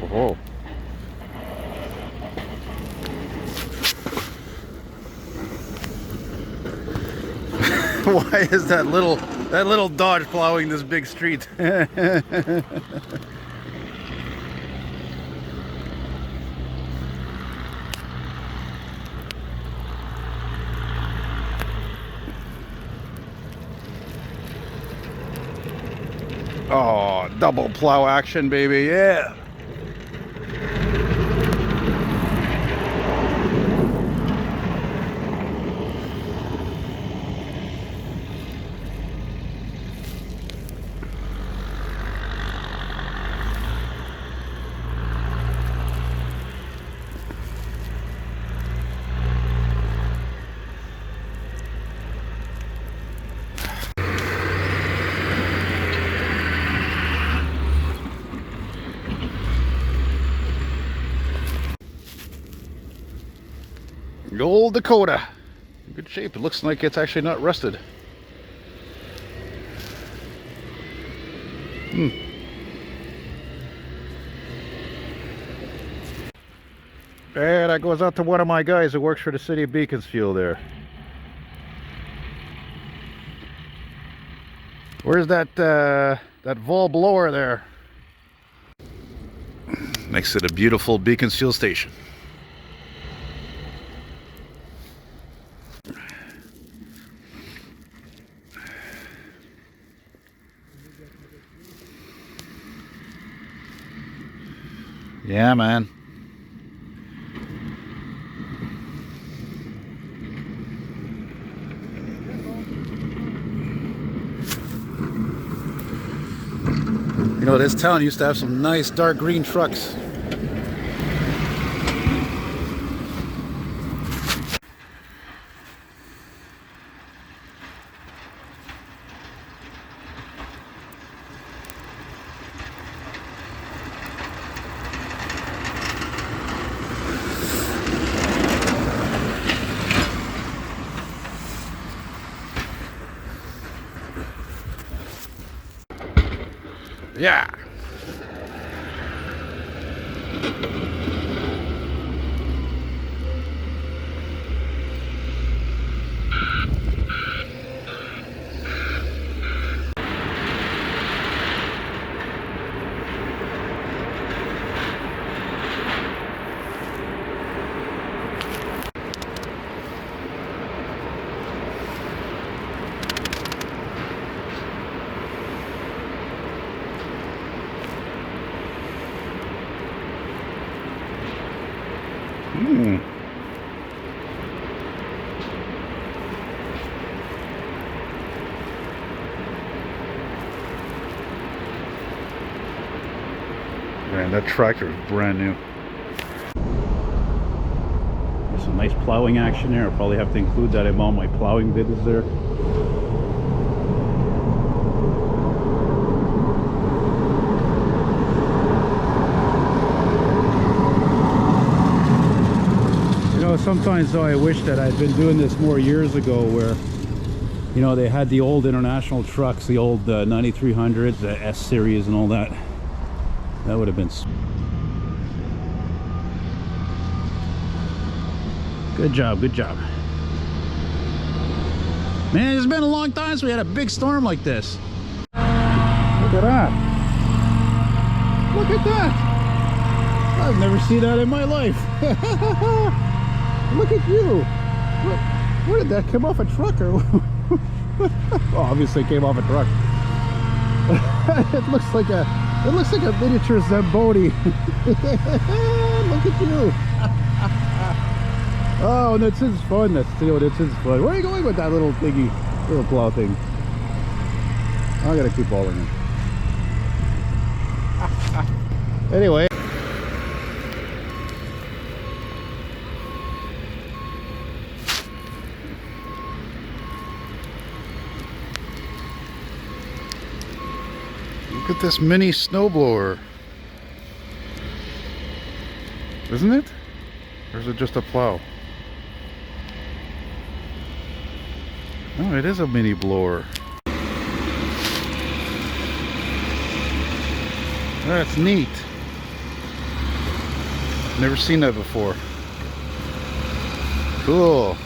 whoa. Why is that little Dodge plowing this big street? Oh, double plow action, baby, yeah. Old Dakota, in good shape. It looks like it's actually not rusted. And that goes out to one of my guys who works for the city of Beaconsfield there. Where's that vol blower there? Next to the beautiful Beaconsfield station. Yeah, man. You know, this town used to have some nice dark green trucks. Yeah. Man, that tractor is brand new. There's some nice plowing action there. I'll probably have to include that in all my plowing videos there. You know, sometimes though I wish that I'd been doing this more years ago, where, you know, they had the old international trucks, the old 9300s, the S series and all that. That would have been good job, good job. Man, it's been a long time since we had a big storm like this. Look at that. Look at that. I've never seen that in my life. Look at you. Where did that come off a truck? Or well, obviously it came off a truck. It looks like a miniature Zamboni. Look at you. Oh, and this is fun. This is fun. Where are you going with that little thingy, little plow thing? I gotta keep hauling it. Anyway. Look at this mini snowblower. Isn't it? Or is it just a plow? No, it is a mini blower. That's neat. Never seen that before. Cool.